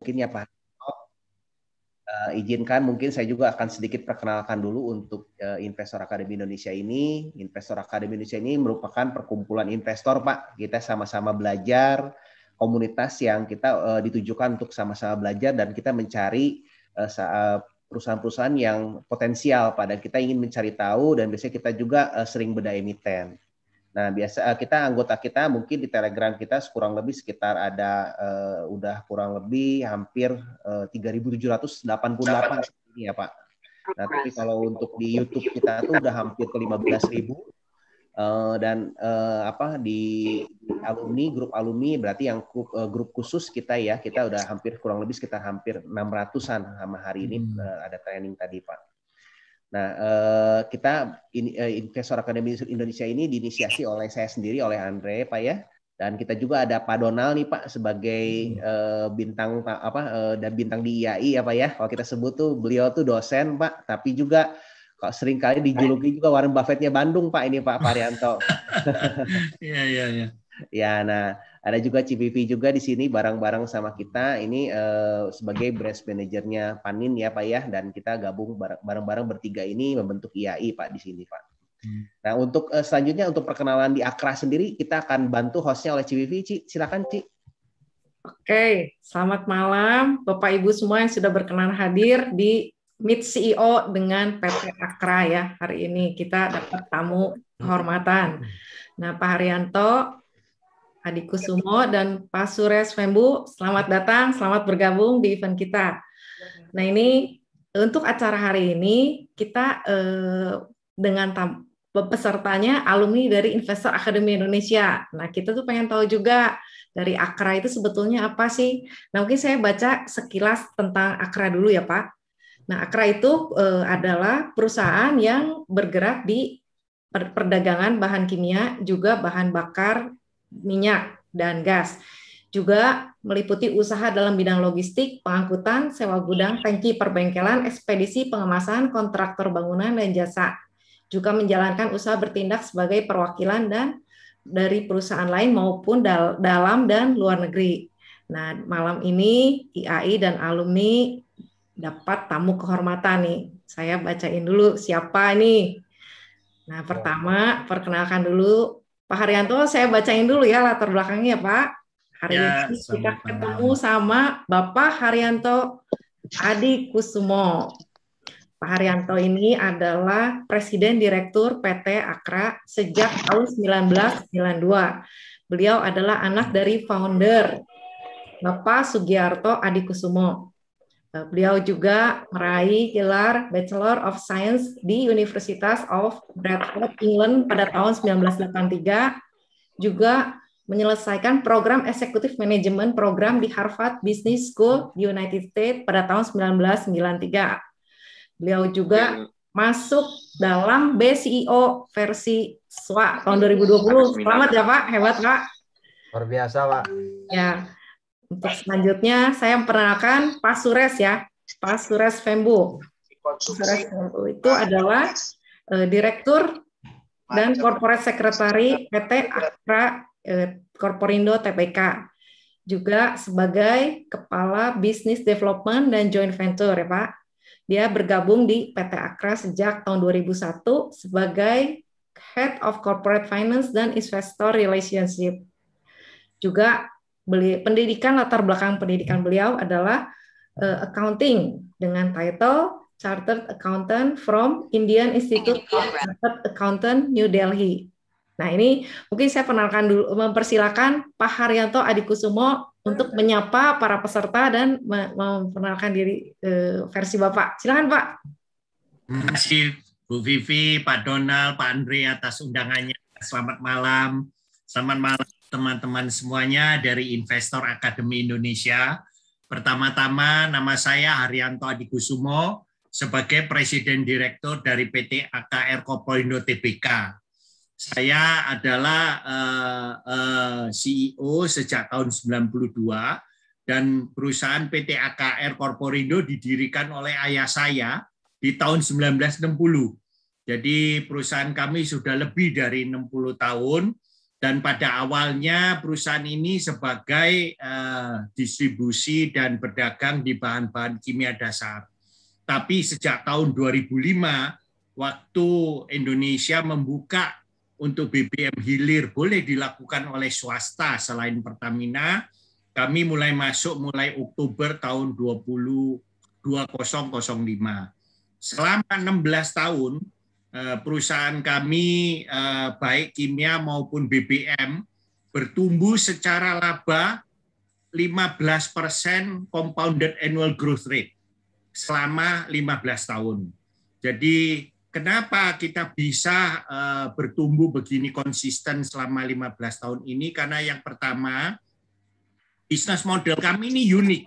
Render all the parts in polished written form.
mungkin ya Pak, izinkan mungkin saya juga akan sedikit perkenalkan dulu untuk Investor Akademi Indonesia ini. Investor Akademi Indonesia ini merupakan perkumpulan investor Pak. Kita sama-sama belajar, komunitas yang kita ditujukan untuk sama-sama belajar dan kita mencari perusahaan-perusahaan yang potensial Pak. Dan kita ingin mencari tahu dan biasanya kita juga sering beda emiten. Nah, anggota kita mungkin di Telegram kita kurang lebih sekitar ada udah kurang lebih hampir 3.788 ini ya Pak. Nah, tapi kalau untuk di YouTube kita tuh udah hampir ke 15.000 dan di grup alumni berarti yang grup khusus kita ya, kita udah kurang lebih sekitar hampir 600-an sama hari ini ada training tadi Pak. Nah, kita Investor Akademi Indonesia ini diinisiasi oleh saya sendiri, oleh Andre, Pak ya. Dan kita juga ada Pak Donald nih Pak sebagai bintang bintang di IAI ya Pak ya. Kalau kita sebut tuh beliau tuh dosen Pak, tapi juga sering kali dijuluki juga Warren Buffett-nya Bandung Pak ini Pak Haryanto. Iya. Ya, nah ada juga CPV juga di sini bareng-bareng sama kita ini sebagai branch manajernya Panin ya Pak ya, dan kita gabung bareng-bareng bertiga ini membentuk IAI Pak di sini Pak. Nah untuk selanjutnya untuk perkenalan di Akra sendiri kita akan bantu hostnya oleh CPV. Silakan Ci. Oke, selamat malam Bapak Ibu semua yang sudah berkenan hadir di Meet CEO dengan PT Akra ya. Hari ini kita dapat tamu kehormatan. Nah Pak Haryanto, Adikusumo, dan Pak Suresh Vembu, selamat datang, selamat bergabung di event kita. Nah ini untuk acara hari ini kita dengan pesertanya alumni dari Investor Akademi Indonesia. Nah kita tuh pengen tahu juga dari Akra itu sebetulnya apa sih? Nah mungkin saya baca sekilas tentang Akra dulu ya Pak. Nah Akra itu adalah perusahaan yang bergerak di perdagangan bahan kimia, juga bahan bakar minyak dan gas. Juga meliputi usaha dalam bidang logistik, pengangkutan, sewa gudang, tangki perbengkelan, ekspedisi, pengemasan, kontraktor bangunan, dan jasa. Juga menjalankan usaha bertindak sebagai perwakilan dan dari perusahaan lain maupun dalam dan luar negeri. Nah, malam ini IAI dan alumni dapat tamu kehormatan nih. Saya bacain dulu siapa nih. Nah, pertama perkenalkan dulu Pak Haryanto, saya bacain dulu ya latar belakangnya Pak. Hari ini kita ketemu sama Bapak Haryanto Adikusumo. Pak Haryanto ini adalah Presiden Direktur PT Akra sejak tahun 1992. Beliau adalah anak dari founder Bapak Sugiarto Adikusumo. Beliau juga meraih gelar Bachelor of Science di Universitas of Bradford, England pada tahun 1983, juga menyelesaikan program Executive Management Program di Harvard Business School di United States pada tahun 1993. Beliau juga masuk dalam BCEO versi SWA tahun 2020. Selamat ya Pak, hebat Pak. Luar biasa Pak. Ya. Untuk selanjutnya saya memperkenalkan Pak Suresh ya, Pak Suresh Vembu. Suresh Vembu itu adalah Direktur dan Corporate Secretary PT Akra Corporindo Tbk. Juga sebagai Kepala Business Development dan Joint Venture ya Pak. Dia bergabung di PT Akra sejak tahun 2001 sebagai Head of Corporate Finance dan Investor Relationship. Juga latar belakang pendidikan beliau adalah accounting dengan title Chartered Accountant from Indian Institute of Chartered Accountant New Delhi. Nah ini mungkin saya mempersilakan Pak Haryanto Adikusumo untuk menyapa para peserta dan memperkenalkan diri versi Bapak. Silakan Pak. Terima kasih Bu Vivi, Pak Donald, Pak Andre atas undangannya. Selamat malam. Selamat malam teman-teman semuanya dari Investor Akademi Indonesia. Pertama-tama nama saya Haryanto Adikusumo sebagai Presiden Direktur dari PT AKR Corporindo Tbk. Saya adalah CEO sejak tahun 92 dan perusahaan PT AKR Corporindo didirikan oleh ayah saya di tahun 1960. Jadi perusahaan kami sudah lebih dari 60 tahun Dan pada awalnya perusahaan ini sebagai distribusi dan berdagang di bahan-bahan kimia dasar. Tapi sejak tahun 2005, waktu Indonesia membuka untuk BBM hilir boleh dilakukan oleh swasta selain Pertamina, kami mulai masuk mulai Oktober tahun 2005. Selama 16 tahun, perusahaan kami baik kimia maupun BBM bertumbuh secara laba 15% compounded annual growth rate selama 15 tahun. Jadi kenapa kita bisa bertumbuh begini konsisten selama 15 tahun ini? Karena yang pertama, bisnis model kami ini unik.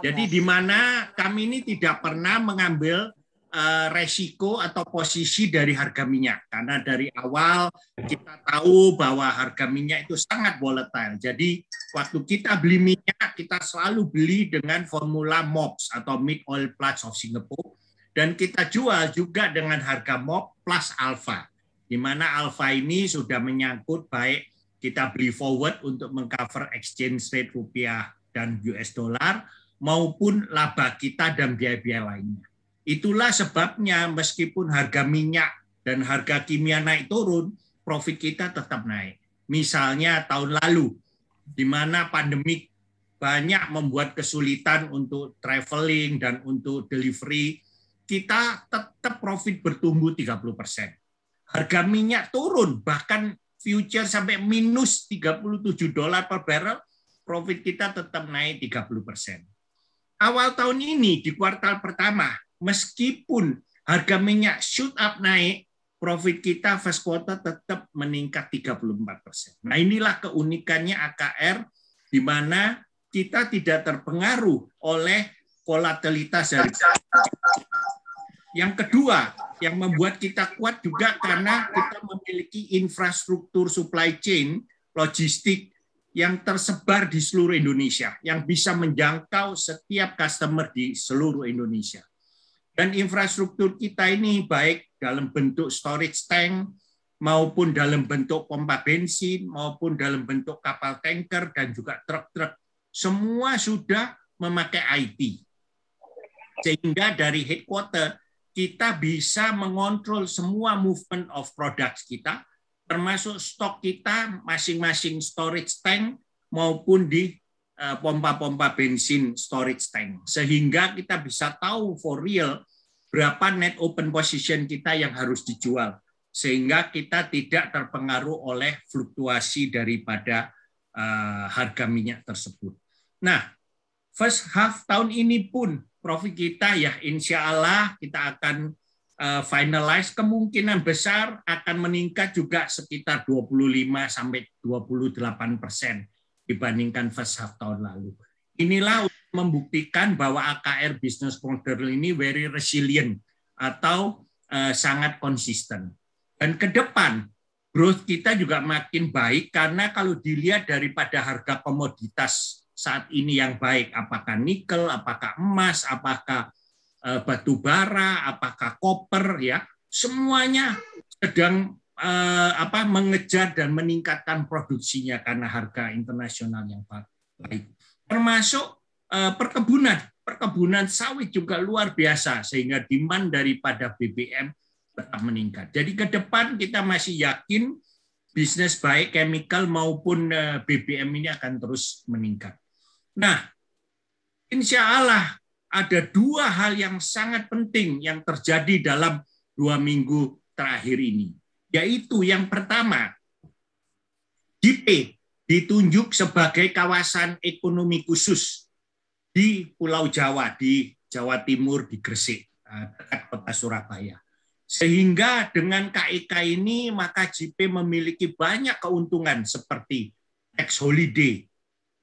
Jadi di mana kami ini tidak pernah mengambil resiko atau posisi dari harga minyak, karena dari awal kita tahu bahwa harga minyak itu sangat volatile. Jadi waktu kita beli minyak, kita selalu beli dengan formula MOPS atau Mid Oil Plus of Singapore, dan kita jual juga dengan harga MOP plus alpha, di mana alpha ini sudah menyangkut baik kita beli forward untuk mengcover exchange rate rupiah dan US dollar maupun laba kita dan biaya-biaya lainnya. Itulah sebabnya meskipun harga minyak dan harga kimia naik turun, profit kita tetap naik. Misalnya tahun lalu, di mana pandemi banyak membuat kesulitan untuk traveling dan untuk delivery, kita tetap profit bertumbuh 30%. Harga minyak turun, bahkan future sampai minus $37 per barrel, profit kita tetap naik 30%. Awal tahun ini, di kuartal pertama, meskipun harga minyak shoot up naik, profit kita first quarter tetap meningkat 34%. Nah, inilah keunikannya AKR, di mana kita tidak terpengaruh oleh volatilitas dari. Yang kedua, yang membuat kita kuat juga karena kita memiliki infrastruktur supply chain, logistik yang tersebar di seluruh Indonesia, yang bisa menjangkau setiap customer di seluruh Indonesia. Dan infrastruktur kita ini baik dalam bentuk storage tank, maupun dalam bentuk pompa bensin, maupun dalam bentuk kapal tanker, dan juga truk-truk, semua sudah memakai IT. Sehingga dari headquarter, kita bisa mengontrol semua movement of products kita, termasuk stok kita masing-masing storage tank maupun di pompa-pompa bensin storage tank. Sehingga kita bisa tahu for real berapa net open position kita yang harus dijual. Sehingga kita tidak terpengaruh oleh fluktuasi daripada harga minyak tersebut. Nah, first half tahun ini pun profit kita ya insya Allah kita akan finalize, kemungkinan besar akan meningkat juga sekitar 25-28% dibandingkan first half tahun lalu. Inilah membuktikan bahwa AKR business model ini very resilient atau sangat konsisten. Dan ke depan growth kita juga makin baik karena kalau dilihat daripada harga komoditas saat ini yang baik, apakah nikel, apakah emas, apakah batu bara, apakah koper, ya semuanya sedang mengejar dan meningkatkan produksinya karena harga internasional yang baik. Termasuk perkebunan sawit juga luar biasa sehingga demand daripada BBM tetap meningkat. Jadi ke depan kita masih yakin bisnis baik chemical maupun BBM ini akan terus meningkat. Nah, insya Allah ada dua hal yang sangat penting yang terjadi dalam 2 minggu terakhir ini. Yaitu yang pertama, JIPE ditunjuk sebagai kawasan ekonomi khusus di Pulau Jawa, di Jawa Timur, di Gresik, dekat kota Surabaya. Sehingga dengan KIK ini, maka JIPE memiliki banyak keuntungan seperti tax holiday.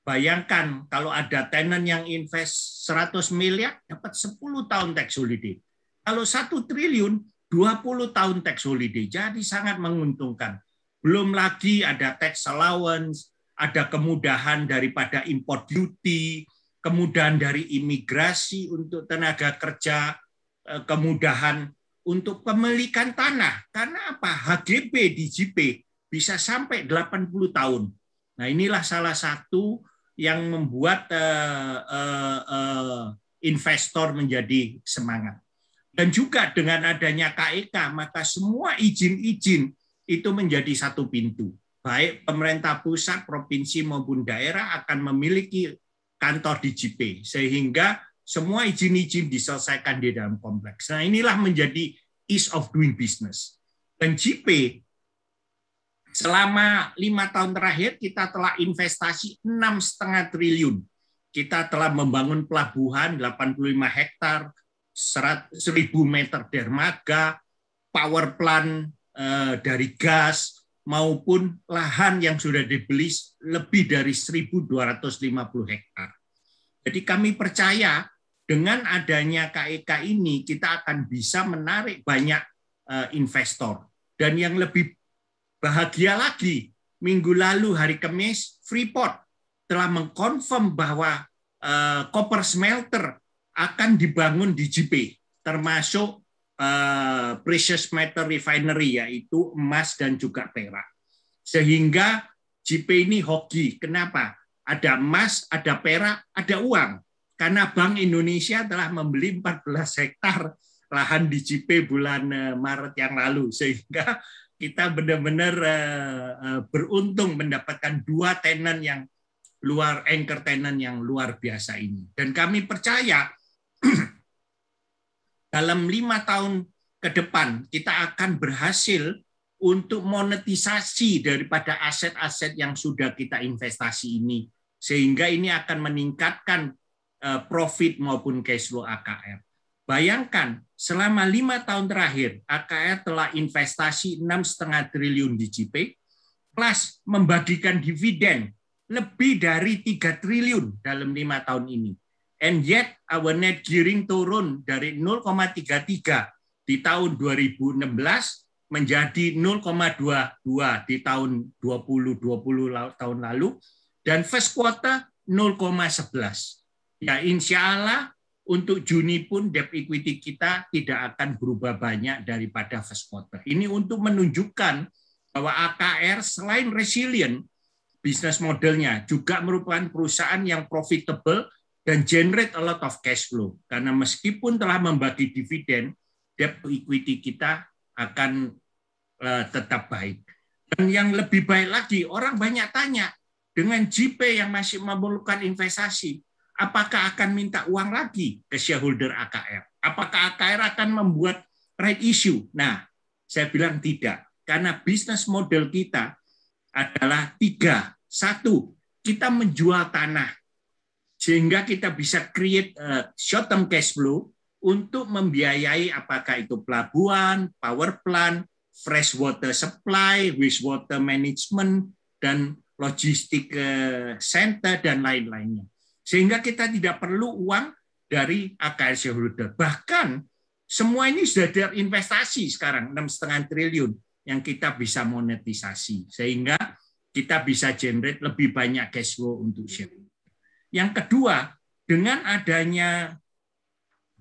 Bayangkan kalau ada tenant yang invest 100 miliar, dapat 10 tahun tax holiday. Kalau 1 triliun, 20 tahun tax holiday. Jadi sangat menguntungkan. Belum lagi ada tax allowance, ada kemudahan daripada import duty, kemudahan dari imigrasi untuk tenaga kerja, kemudahan untuk pemilikan tanah. Karena apa? HGB di JIPE bisa sampai 80 tahun. Nah, inilah salah satu yang membuat investor menjadi semangat. Dan juga dengan adanya KEK, maka semua izin-izin itu menjadi satu pintu. Baik pemerintah pusat, provinsi maupun daerah akan memiliki kantor di JIPE, sehingga semua izin-izin diselesaikan di dalam kompleks. Nah, inilah menjadi ease of doing business. Dan JIPE selama 5 tahun terakhir kita telah investasi 6,5 triliun. Kita telah membangun pelabuhan 85 hektar, 1.000 meter dermaga, power plant dari gas, maupun lahan yang sudah dibeli lebih dari 1.250 hektar. Jadi kami percaya dengan adanya KEK ini kita akan bisa menarik banyak investor. Dan yang lebih bahagia lagi, minggu lalu hari Kamis, Freeport telah mengkonfirm bahwa copper smelter akan dibangun di JIPE, termasuk precious metal refinery, yaitu emas dan juga perak. Sehingga JIPE ini hoki. Kenapa? Ada emas, ada perak, ada uang. Karena Bank Indonesia telah membeli 14 hektar lahan di JIPE bulan Maret yang lalu. Sehingga kita benar-benar beruntung mendapatkan 2 tenant yang anchor tenant yang luar biasa ini. Dan kami percaya dalam 5 tahun ke depan kita akan berhasil untuk monetisasi daripada aset-aset yang sudah kita investasi ini, sehingga ini akan meningkatkan profit maupun cash flow AKR. Bayangkan selama 5 tahun terakhir AKR telah investasi 6,5 triliun di JIPE plus membagikan dividen lebih dari 3 triliun dalam 5 tahun ini. And yet our net gearing turun dari 0,33 di tahun 2016 menjadi 0,22 di tahun 2020 tahun lalu, dan first quarter 0,11. Ya, insya Allah untuk Juni pun debt equity kita tidak akan berubah banyak daripada first quarter. Ini untuk menunjukkan bahwa AKR selain resilient bisnis modelnya juga merupakan perusahaan yang profitable dan generate a lot of cash flow. Karena meskipun telah membagi dividen, debt equity kita akan tetap baik. Dan yang lebih baik lagi, orang banyak tanya, dengan JIPE yang masih memerlukan investasi, apakah akan minta uang lagi ke shareholder AKR? Apakah AKR akan membuat right issue? Nah, saya bilang tidak. Karena bisnis model kita adalah 3. 1, kita menjual tanah. Sehingga kita bisa create short term cash flow untuk membiayai apakah itu pelabuhan, power plant, fresh water supply, wastewater management, dan logistik center, dan lain-lainnya. Sehingga kita tidak perlu uang dari AKR shareholder. Bahkan semua ini sudah terinvestasi sekarang, 6,5 triliun yang kita bisa monetisasi. Sehingga kita bisa generate lebih banyak cash flow untuk shareholder. Yang kedua, dengan adanya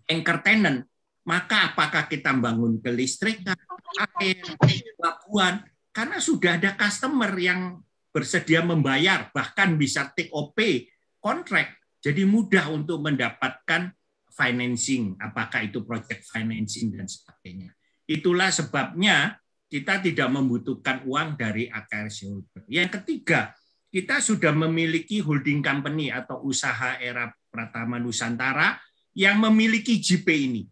anchor tenant, maka apakah kita bangun kelistrikan, air, pelabuhan, karena sudah ada customer yang bersedia membayar, bahkan bisa take OP kontrak, jadi mudah untuk mendapatkan financing, apakah itu project financing dan sebagainya. Itulah sebabnya kita tidak membutuhkan uang dari AKR shareholder. Yang ketiga, kita sudah memiliki holding company atau usaha era Pratama Nusantara yang memiliki JIPE ini.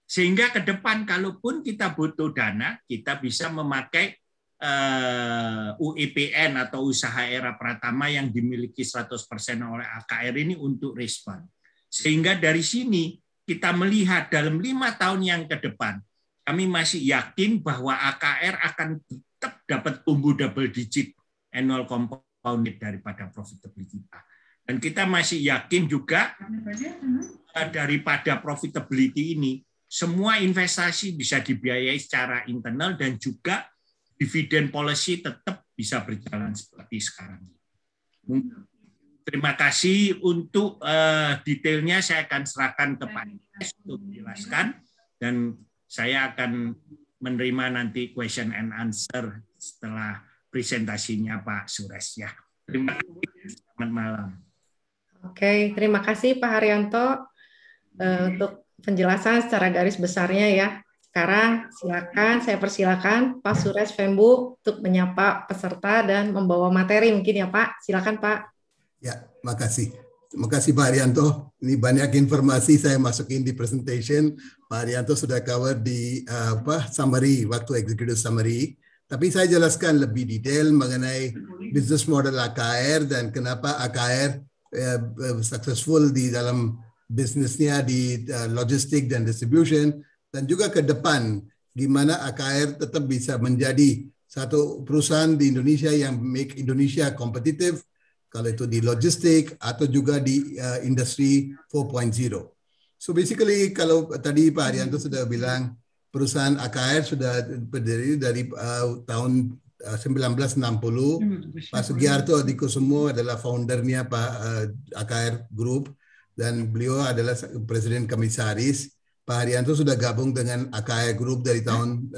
Sehingga ke depan kalaupun kita butuh dana, kita bisa memakai UEPN atau usaha era Pratama yang dimiliki 100% oleh AKR ini untuk respon. Sehingga dari sini kita melihat dalam 5 tahun yang ke depan, kami masih yakin bahwa AKR akan tetap dapat tumbuh double digit annual compound daripada profitability kita. Dan kita masih yakin juga daripada profitability ini, semua investasi bisa dibiayai secara internal dan juga dividen policy tetap bisa berjalan seperti sekarang. Terima kasih untuk detailnya saya akan serahkan ke Pak Ines untuk menjelaskan, dan saya akan menerima nanti question and answer setelah presentasinya Pak Suresh ya. Terima kasih. Selamat malam. Oke, terima kasih Pak Haryanto untuk penjelasan secara garis besarnya ya. Sekarang silakan, saya persilakan Pak Suresh Vembu untuk menyapa peserta dan membawa materi mungkin ya Pak. Silakan Pak. Ya, makasih. Terima kasih Pak Haryanto. Ini banyak informasi saya masukin di presentation. Pak Haryanto sudah cover di summary, waktu executive summary. Tapi saya jelaskan lebih detail mengenai business model AKR dan kenapa AKR successful di dalam bisnisnya di logistik dan distribution, dan juga ke depan gimana AKR tetap bisa menjadi satu perusahaan di Indonesia yang make Indonesia kompetitif, kalau itu di logistik atau juga di industri 4.0. So basically kalau tadi Pak Haryanto sudah bilang perusahaan AKR sudah berdiri dari tahun 1960. Pak Sugiarto Adikusumo adalah foundernya Pak AKR Group dan beliau adalah Presiden Komisaris. Pak Haryanto sudah gabung dengan AKR Group dari tahun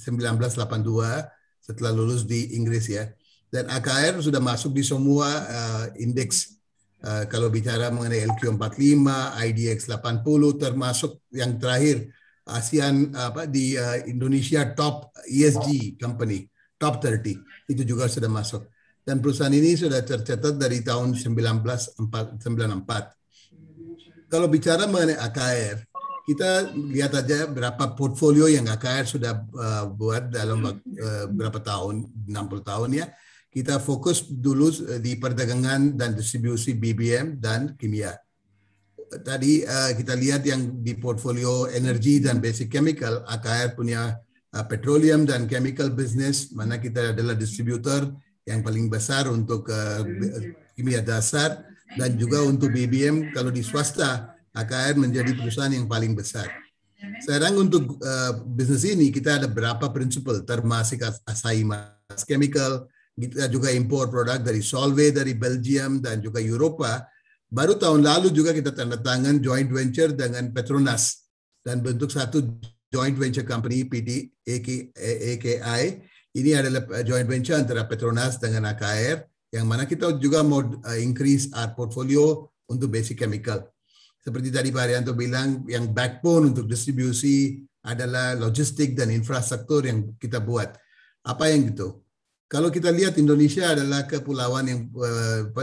1982 setelah lulus di Inggris ya. Dan AKR sudah masuk di semua indeks. Kalau bicara mengenai LQ45, IDX 80, termasuk yang terakhir ASEAN di Indonesia Top ESG Company, Top 30, itu juga sudah masuk. Dan perusahaan ini sudah tercatat dari tahun 1994. Kalau bicara mengenai AKR, kita lihat aja berapa portfolio yang AKR sudah buat dalam berapa tahun, 60 tahun ya. Kita fokus dulu di perdagangan dan distribusi BBM dan kimia. Tadi kita lihat yang di portfolio energi dan basic chemical, AKR punya petroleum dan chemical business, mana kita adalah distributor yang paling besar untuk kimia dasar, dan juga untuk BBM kalau di swasta, AKR menjadi perusahaan yang paling besar. Sekarang untuk bisnis ini kita ada berapa prinsipal, termasuk Asahi Mas Chemical, kita juga impor produk dari Solvay, dari Belgium, dan juga Eropa. Baru tahun lalu juga kita tanda tangan joint venture dengan Petronas dan bentuk satu joint venture company PT AKI. Ini adalah joint venture antara Petronas dengan AKR yang mana kita juga mau increase our portfolio untuk basic chemical. Seperti tadi Pak Haryanto bilang, yang backbone untuk distribusi adalah logistik dan infrastruktur yang kita buat. Apa yang gitu? Kalau kita lihat Indonesia adalah kepulauan yang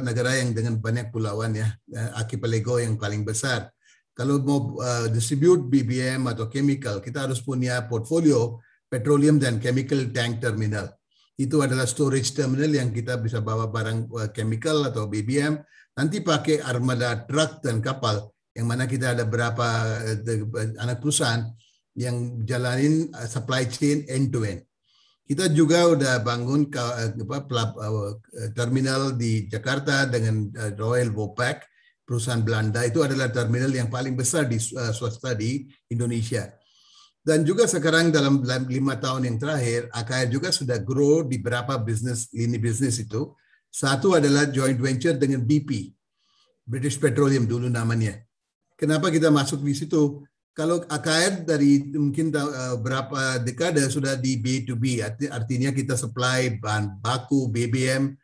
negara yang dengan banyak pulauan ya, archipelago yang paling besar. Kalau mau distribute BBM atau chemical, kita harus punya portfolio petroleum dan chemical tank terminal. Itu adalah storage terminal yang kita bisa bawa barang chemical atau BBM. Nanti pakai armada truk dan kapal, yang mana kita ada berapa anak perusahaan yang jalanin supply chain end to end. Kita juga udah bangun terminal di Jakarta dengan Royal Vopak, perusahaan Belanda. Itu adalah terminal yang paling besar di swasta di Indonesia. Dan juga sekarang dalam 5 tahun yang terakhir, AKR juga sudah grow di beberapa lini bisnis itu. Satu adalah joint venture dengan BP, British Petroleum dulu namanya. Kenapa kita masuk di situ? Kalau AKR dari mungkin berapa dekade sudah di B2B, artinya kita supply bahan baku BBM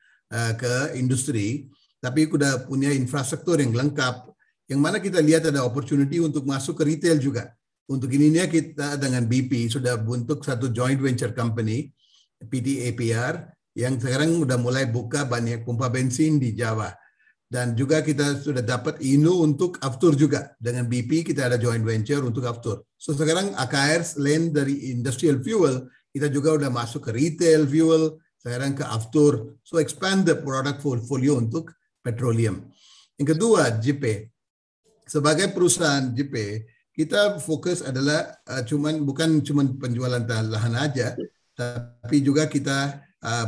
ke industri, tapi sudah punya infrastruktur yang lengkap, yang mana kita lihat ada opportunity untuk masuk ke retail juga. Untuk ininya kita dengan BP sudah bentuk satu joint venture company, PT APR, yang sekarang sudah mulai buka banyak pompa bensin di Jawa. Dan juga kita sudah dapat INU untuk aftur juga. Dengan BP kita ada joint venture untuk aftur. So sekarang AKR selain dari industrial fuel, kita juga udah masuk ke retail fuel, sekarang ke aftur. So expand the product portfolio untuk petroleum. Yang kedua, JP. Sebagai perusahaan JP, kita fokus adalah bukan cuma penjualan lahan aja, tapi juga kita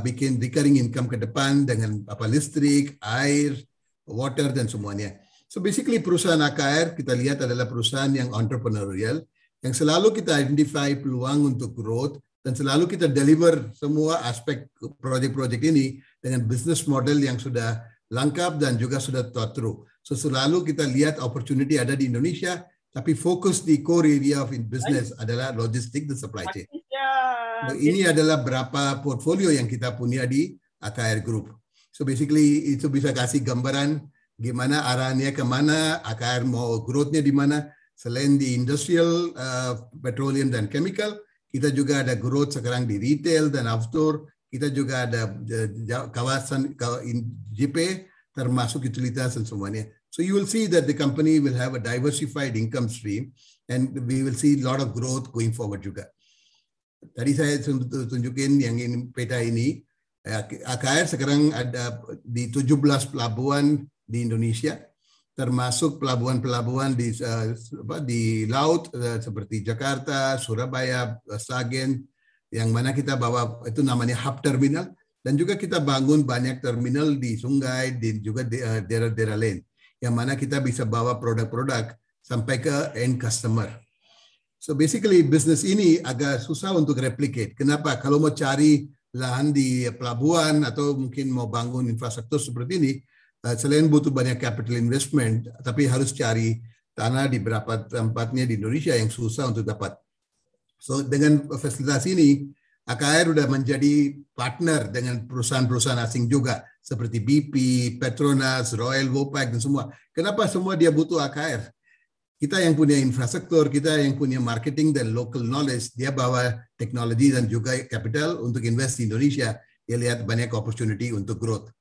bikin recurring income ke depan dengan listrik, air, water, dan semuanya. So basically perusahaan AKR kita lihat adalah perusahaan yang entrepreneurial, yang selalu kita identify peluang untuk growth, dan selalu kita deliver semua aspek project-project ini dengan business model yang sudah lengkap dan juga sudah thought through. So selalu kita lihat opportunity ada di Indonesia, tapi fokus di core area of business adalah logistik dan supply chain. Ini adalah berapa portfolio yang kita punya di AKR Group. So basically itu bisa kasih gambaran gimana arahnya kemana, AKR mau growth-nya di mana. Selain di industrial, petroleum dan chemical, kita juga ada growth sekarang di retail dan outdoor. Kita juga ada kawasan JP termasuk utilitas dan semuanya. So you will see that the company will have a diversified income stream and we will see a lot of growth going forward juga. Tadi saya tunjukin yang ini peta ini. AKR sekarang ada di 17 pelabuhan di Indonesia, termasuk pelabuhan-pelabuhan di laut seperti Jakarta, Surabaya, Sragen, yang mana kita bawa itu namanya hub terminal, dan juga kita bangun banyak terminal di sungai dan juga daerah-daerah lain, yang mana kita bisa bawa produk-produk sampai ke end customer. So basically bisnis ini agak susah untuk replicate. Kenapa? Kalau mau cari lahan di pelabuhan atau mungkin mau bangun infrastruktur seperti ini, selain butuh banyak capital investment, tapi harus cari tanah di beberapa tempatnya di Indonesia yang susah untuk dapat. So dengan fasilitas ini, AKR sudah menjadi partner dengan perusahaan-perusahaan asing juga, seperti BP, Petronas, Royal Vopak, dan semua. Kenapa semua dia butuh AKR? Kita yang punya infrastruktur, kita yang punya marketing dan local knowledge, dia bawa teknologi dan juga capital untuk invest di Indonesia. Dia lihat banyak opportunity untuk growth.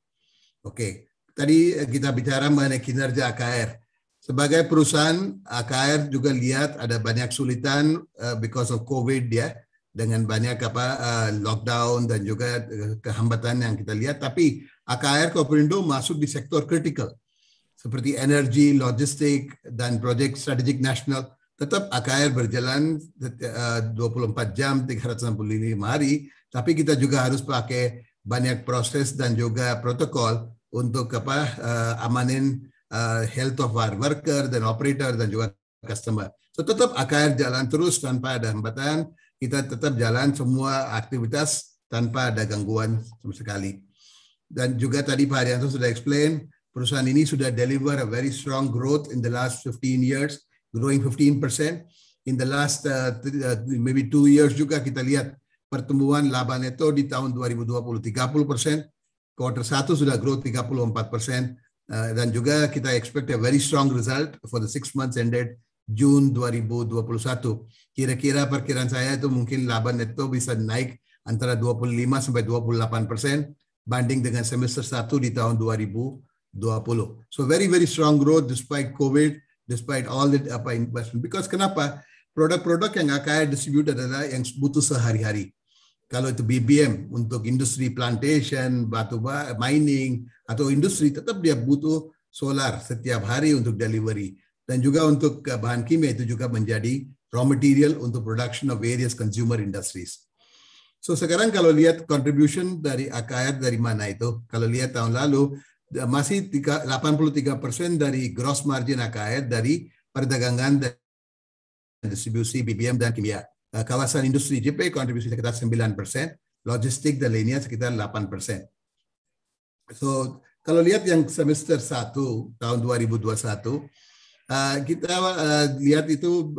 Oke, tadi kita bicara mengenai kinerja AKR. Sebagai perusahaan, AKR juga lihat ada banyak kesulitan because of COVID ya, dengan banyak lockdown dan juga kehambatan yang kita lihat. Tapi AKR Koperindo masuk di sektor kritikal seperti energi, logistik, dan proyek strategik nasional. Tetap AKR berjalan 24 jam, 365 hari, tapi kita juga harus pakai banyak proses dan juga protokol untuk amanin health of our worker dan operator dan juga customer. So tetap AKR jalan terus tanpa ada hambatan. Kita tetap jalan semua aktivitas tanpa ada gangguan sama sekali. Dan juga tadi Pak Haryanto sudah explain, perusahaan ini sudah deliver a very strong growth in the last 15 years, growing 15%. In the last maybe 2 years juga kita lihat pertumbuhan laba neto di tahun 2020 30%, quarter 1 sudah growth 34%. Dan juga kita expect a very strong result for the 6 months ended June 2021. Kira-kira perkiraan saya itu mungkin laba neto bisa naik antara 25 sampai 28% banding dengan semester 1 di tahun 2020. So very strong growth despite COVID, despite all the investment. Because kenapa? Produk-produk yang AKR distribute adalah yang butuh sehari-hari. Kalau itu BBM untuk industri plantation, batu mining, atau industri, tetap dia butuh solar setiap hari untuk delivery. Dan juga untuk bahan kimia itu juga menjadi raw material untuk production of various consumer industries. So sekarang kalau lihat contribution dari AKR dari mana itu, kalau lihat tahun lalu, masih 83% dari gross margin AKR dari perdagangan dan distribusi BBM dan kimia. Kawasan industri JP kontribusi sekitar 9%, logistik dan lainnya sekitar 8%. So kalau lihat yang semester 1 tahun 2021, kita lihat itu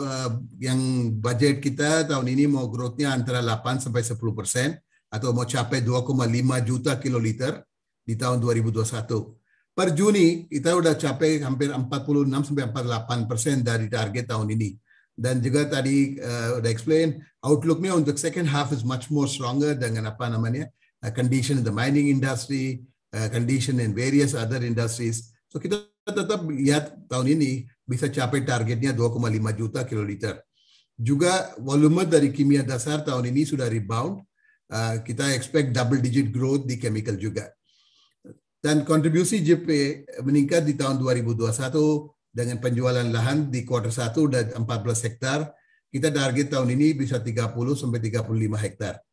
yang budget kita tahun ini mau growth-nya antara 8 sampai 10% atau mau capai 2,5 juta kiloliter di tahun 2021. Per Juni kita udah capai hampir 46 sampai 48% dari target tahun ini. Dan juga tadi udah explain outlook-nya untuk second half is much more stronger dengan condition in the mining industry, condition in various other industries. So kita tetap lihat tahun ini bisa capai targetnya 2,5 juta kiloliter. Juga volume dari kimia dasar tahun ini sudah rebound. Kita expect double digit growth di chemical juga. Dan kontribusi JP meningkat di tahun 2021 dengan penjualan lahan di quarter 1 dan 14 hektar. Kita target tahun ini bisa 30 sampai 35 hektar.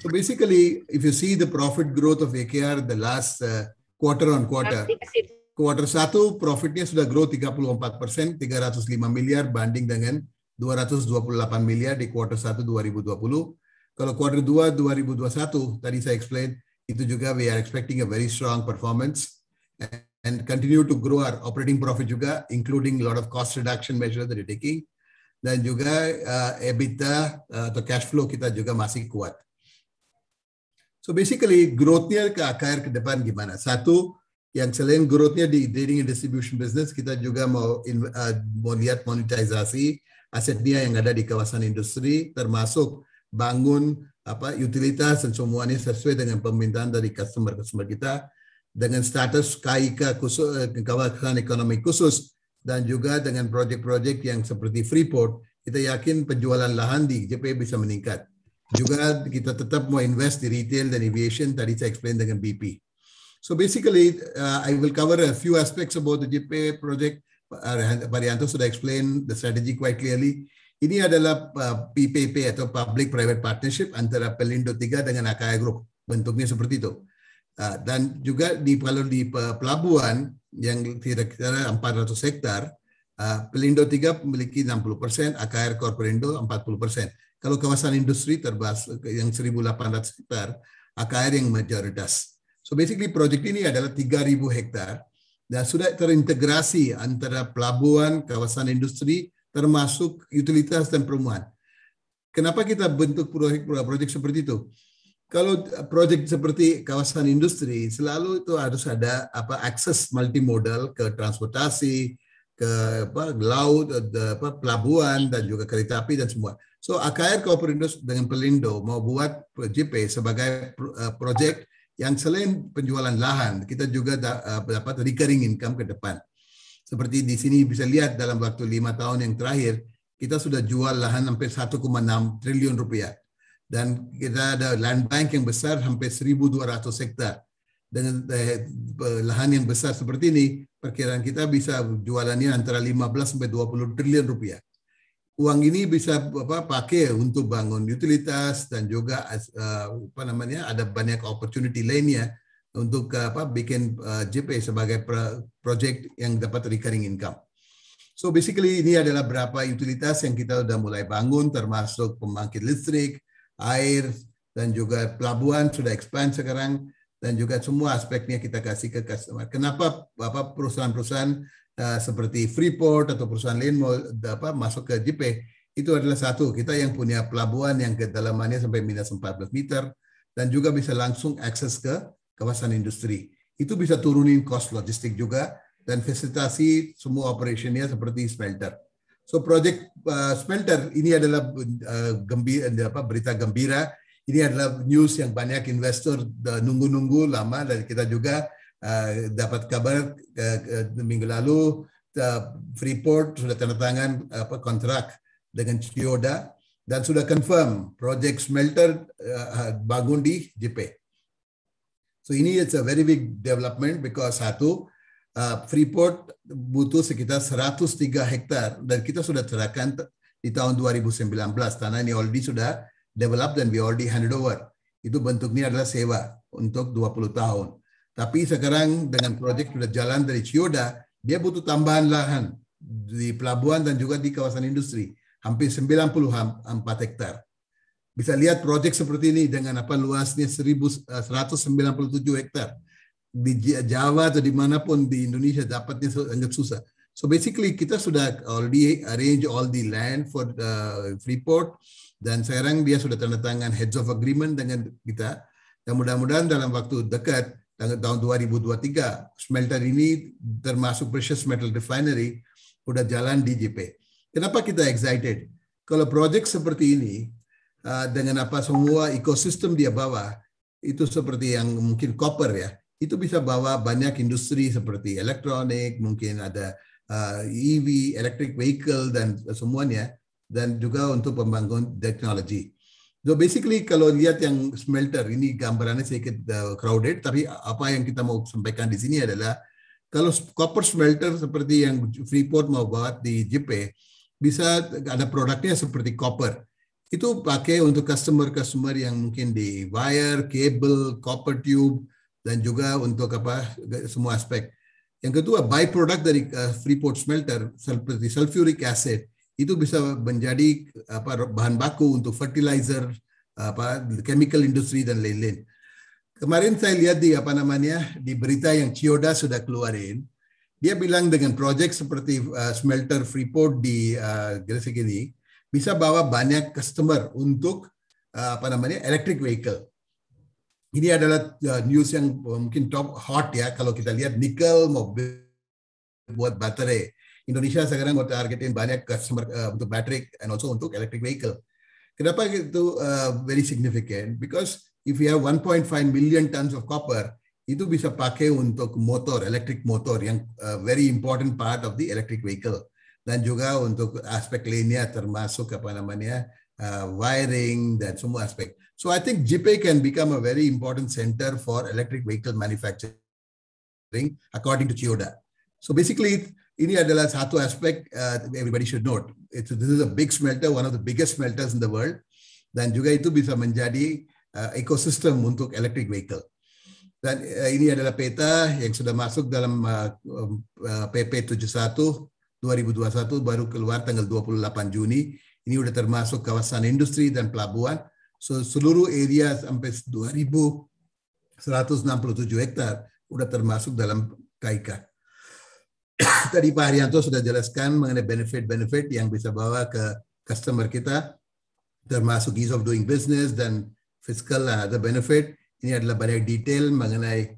So basically, if you see the profit growth of AKR the last quarter on quarter, quarter 1 profitnya sudah grow 34%, 305 miliar banding dengan 228 miliar di quarter 1 2020. Kalau quarter 2 2021, tadi saya explain, itu juga we are expecting a very strong performance and continue to grow our operating profit juga, including a lot of cost reduction measures that we're taking. dan juga EBITDA atau cash flow kita juga masih kuat. So basically growth-nya ke AKR ke depan gimana? Satu, yang selain growth-nya di trading and distribution business, kita juga mau lihat monetisasi asetnya yang ada di kawasan industri, termasuk bangun utilitas dan semuanya sesuai dengan permintaan dari customer kita dengan status KIK khusus, kawasan ekonomi khusus, dan juga dengan proyek-proyek yang seperti Freeport, kita yakin penjualan lahan di JP bisa meningkat. Juga kita tetap mau invest di retail dan aviation, tadi saya explain dengan BP. So basically, I will cover a few aspects about the JP project. Pak Rianto sudah explain the strategy quite clearly. Ini adalah PPP atau Public Private Partnership antara Pelindo 3 dengan AKR Group. Bentuknya seperti itu. Dan juga kalau di pelabuhan yang kira-kira 400 hektar, Pelindo 3 memiliki 60%, AKR Corporindo 40%. Kalau kawasan industri termasuk yang 1.800 hektar, AKR yang mayoritas. So basically project ini adalah 3.000 hektar dan sudah terintegrasi antara pelabuhan, kawasan industri, termasuk utilitas dan perumahan. Kenapa kita bentuk proyek seperti itu? Kalau proyek seperti kawasan industri, selalu itu harus ada akses multimodal ke transportasi, ke laut, pelabuhan, dan juga kereta api dan semua. So AKR Corporindo dengan Pelindo mau buat JP sebagai proyek yang selain penjualan lahan, kita juga dapat recurring income ke depan. Seperti di sini bisa lihat dalam waktu 5 tahun yang terakhir, kita sudah jual lahan hampir 1,6 triliun rupiah. Dan kita ada land bank yang besar hampir 1.200 hektar. Dengan lahan yang besar seperti ini, perkiraan kita bisa jualannya antara 15 sampai 20 triliun rupiah. Uang ini bisa pakai untuk bangun utilitas dan juga ada banyak opportunity lainnya untuk bikin JP sebagai project yang dapat recurring income. So basically ini adalah beberapa utilitas yang kita sudah mulai bangun, termasuk pembangkit listrik, air, dan juga pelabuhan sudah expand sekarang, dan juga semua aspeknya kita kasih ke customer. Kenapa perusahaan-perusahaan seperti Freeport atau perusahaan lain mau masuk ke JP? Itu adalah satu, kita yang punya pelabuhan yang kedalamannya sampai minus 14 meter, dan juga bisa langsung akses ke kawasan industri. Itu bisa turunin cost logistik juga, dan fasilitasi semua operationnya seperti smelter. So project smelter ini adalah berita gembira. Ini adalah news yang banyak investor nunggu-nunggu lama, dan kita juga dapat kabar minggu lalu Freeport sudah tanda tangan kontrak dengan Chiyoda dan sudah confirm project smelter bangun di JP. So ini it's a very big development because satu, Freeport butuh sekitar 103 hektar dan kita sudah serahkan di tahun 2019. Tanah ini already sudah develop dan we already handed over. Itu bentuknya adalah sewa untuk 20 tahun. Tapi sekarang dengan proyek sudah jalan dari Chiyoda, dia butuh tambahan lahan di pelabuhan dan juga di kawasan industri. Hampir 94 hektar. Bisa lihat proyek seperti ini dengan luasnya 1.197 hektar. Di Jawa atau dimanapun di Indonesia dapatnya sangat susah. So basically kita sudah already arrange all the land for Freeport dan sekarang dia sudah tanda tangan heads of agreement dengan kita. Dan mudah-mudahan dalam waktu dekat tahun 2023 smelter ini termasuk precious metal refinery sudah jalan di JP. Kenapa kita excited? Kalau proyek seperti ini dengan semua ekosistem dia bawa itu seperti yang mungkin copper ya. Itu bisa bawa banyak industri seperti elektronik, mungkin ada EV, electric vehicle dan semuanya, dan juga untuk pembangunan teknologi. So basically kalau lihat yang smelter ini gambarannya sedikit crowded, tapi apa yang kita mau sampaikan di sini adalah kalau copper smelter seperti yang Freeport mau buat di JP, bisa ada produknya seperti copper. Itu pakai untuk customer yang mungkin di wire, cable, copper tube, dan juga untuk semua aspek. Yang kedua, byproduct dari Freeport smelter seperti sulfuric acid itu bisa menjadi bahan baku untuk fertilizer, chemical industry dan lain-lain. Kemarin saya lihat di di berita yang Chiyoda sudah keluarin, dia bilang dengan proyek seperti smelter Freeport di Gresik ini bisa bawa banyak customer untuk electric vehicle. Ini adalah news yang mungkin top hot ya kalau kita lihat nikel mobil buat baterai. Indonesia sekarang mau targetin banyak customer untuk baterai and also untuk electric vehicle. Kenapa itu very significant? Because if you have 1.5 million tons of copper, itu bisa pakai untuk motor, electric motor yang very important part of the electric vehicle. Dan juga untuk aspek lainnya termasuk wiring dan semua aspek. So I think JIPE can become a very important center for electric vehicle manufacturing according to Chiyoda. So basically ini adalah satu aspek everybody should note. This is a big smelter, one of the biggest smelters in the world. Dan juga itu bisa menjadi ekosistem untuk electric vehicle. Dan ini adalah peta yang sudah masuk dalam PP 71 2021 baru keluar tanggal 28 Juni. Ini udah termasuk kawasan industri dan pelabuhan. So, seluruh area sampai 2.167 hektar udah termasuk dalam KIK. Tadi Pak Haryanto sudah jelaskan mengenai benefit-benefit yang bisa bawa ke customer kita, termasuk ease of doing business dan fiscal and other benefit. Ini adalah banyak detail mengenai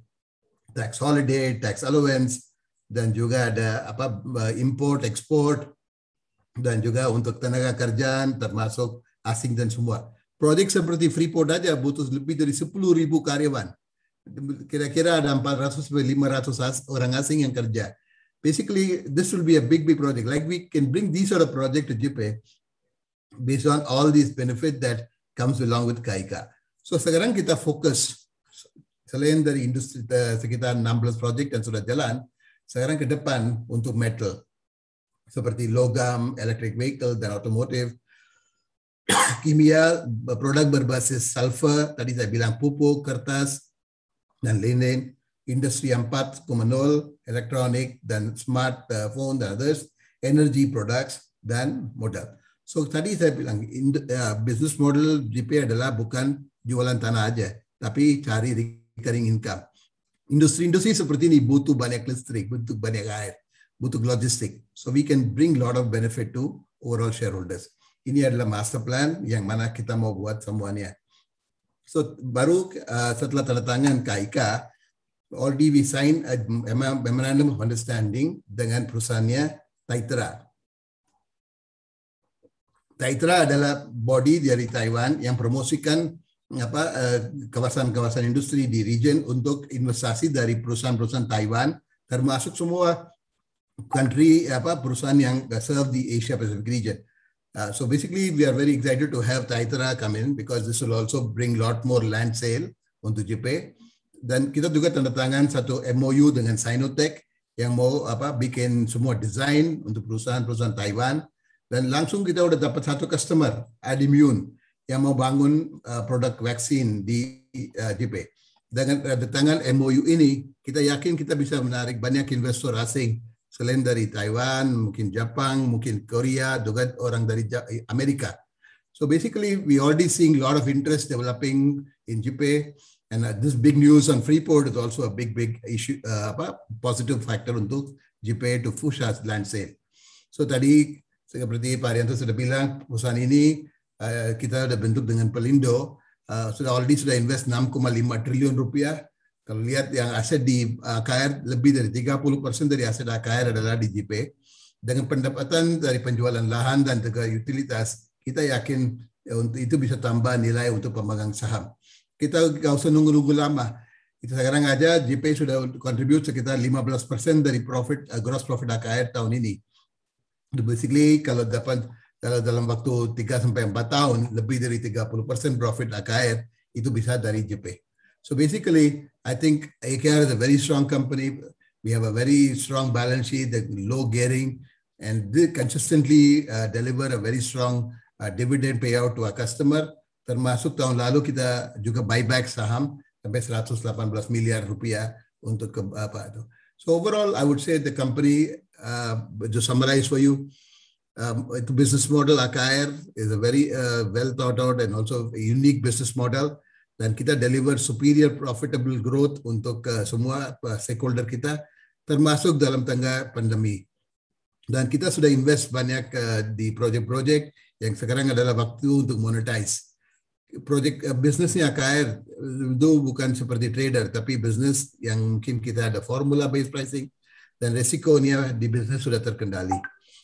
tax holiday, tax allowance, dan juga ada import, export, dan juga untuk tenaga kerjaan termasuk asing dan semua. Proyek seperti Freeport aja butuh lebih dari 10.000 karyawan. Kira-kira ada 400 sampai 500 orang asing yang kerja. Basically, this will be a big project. Like we can bring these sort of project to JIPE based on all these benefit that comes along with KIK. So sekarang kita fokus selain dari industri sekitar 16 project yang sudah jalan, sekarang ke depan untuk metal seperti logam, electric vehicle dan automotive, kimia, produk berbasis sulfur, tadi saya bilang pupuk, kertas dan lain-lain, industri 4.0, elektronik dan smartphone dan others, energy products dan modal. So tadi saya bilang business model JIPE adalah bukan jualan tanah aja, tapi cari recurring income. Industri-industri seperti ini butuh banyak listrik, butuh banyak air, butuh logistik. So we can bring lot of benefit to overall shareholders. Ini adalah master plan yang mana kita mau buat semuanya. So baru setelah tanda tangan KIK, already we sign a memorandum of understanding dengan perusahaannya Taitra. Taitra adalah body dari Taiwan yang promosikan kawasan-kawasan industri di region untuk investasi dari perusahaan-perusahaan Taiwan, termasuk semua country perusahaan yang serve di Asia Pacific region. So basically, we are very excited to have Taitra come in because this will also bring lot more land sale untuk JIPE. Dan kita juga tanda tangan satu MOU dengan Sinotech yang mau bikin semua desain untuk perusahaan-perusahaan Taiwan. Dan langsung kita udah dapat satu customer, Adimmune, yang mau bangun produk vaksin di JIPE. Dengan tangan MOU ini, kita yakin kita bisa menarik banyak investor asing selain dari Taiwan, mungkin Jepang, mungkin Korea, juga orang dari Amerika. So basically, we already seeing a lot of interest developing in JIPE, and this big news on Freeport is also a big issue, positive factor untuk JIPE to push us land sale. So tadi seperti Pak Haryanto sudah bilang, perusahaan ini kita sudah bentuk dengan Pelindo, sudah invest 6,5 triliun rupiah. Kalau lihat yang aset di AKR, lebih dari 30% dari aset AKR adalah di JIPE. Dengan pendapatan dari penjualan lahan dan juga utilitas, kita yakin itu bisa tambah nilai untuk pemegang saham. Kita nggak usah nunggu-nunggu lama. Itu sekarang aja JIPE sudah contribute sekitar 15% dari gross profit AKR tahun ini. Basically kalau dalam waktu 3-4 tahun lebih dari 30% profit AKR itu bisa dari JIPE. So basically, I think AKR is a very strong company. We have a very strong balance sheet, low gearing, and they consistently deliver a very strong dividend payout to our customer. Termasuk tahun lalu kita juga buyback saham sampai 118 miliar rupiah untuk apa itu. So overall, I would say the company, to summarize for you, the business model AKR is a very well thought out and also a unique business model. Dan kita deliver superior profitable growth untuk semua stakeholder kita. termasuk dalam tengah pandemi. Dan kita sudah invest banyak di project-project yang sekarang adalah waktu untuk monetize. Project bisnisnya KR itu bukan seperti trader, tapi bisnis yang mungkin kita ada formula based pricing dan resikonya di bisnis sudah terkendali.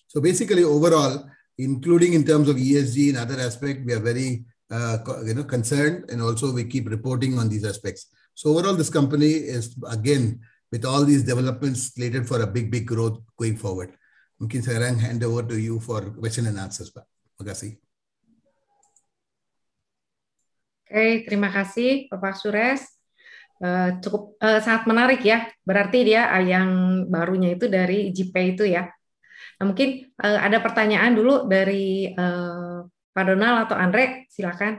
So basically overall, including in terms of ESG and other aspects, we are very concerned, and also we keep reporting on these aspects. So overall, this company is again with all these developments slated for a big growth going forward. Mungkin sekarang hand over to you for question and answers, Pak. Terima kasih. Oke, terima kasih Bapak Suresh. Cukup sangat menarik ya. Berarti dia yang barunya itu dari GPay itu ya. Nah, mungkin ada pertanyaan dulu dari Pak Donald atau Andre, silakan.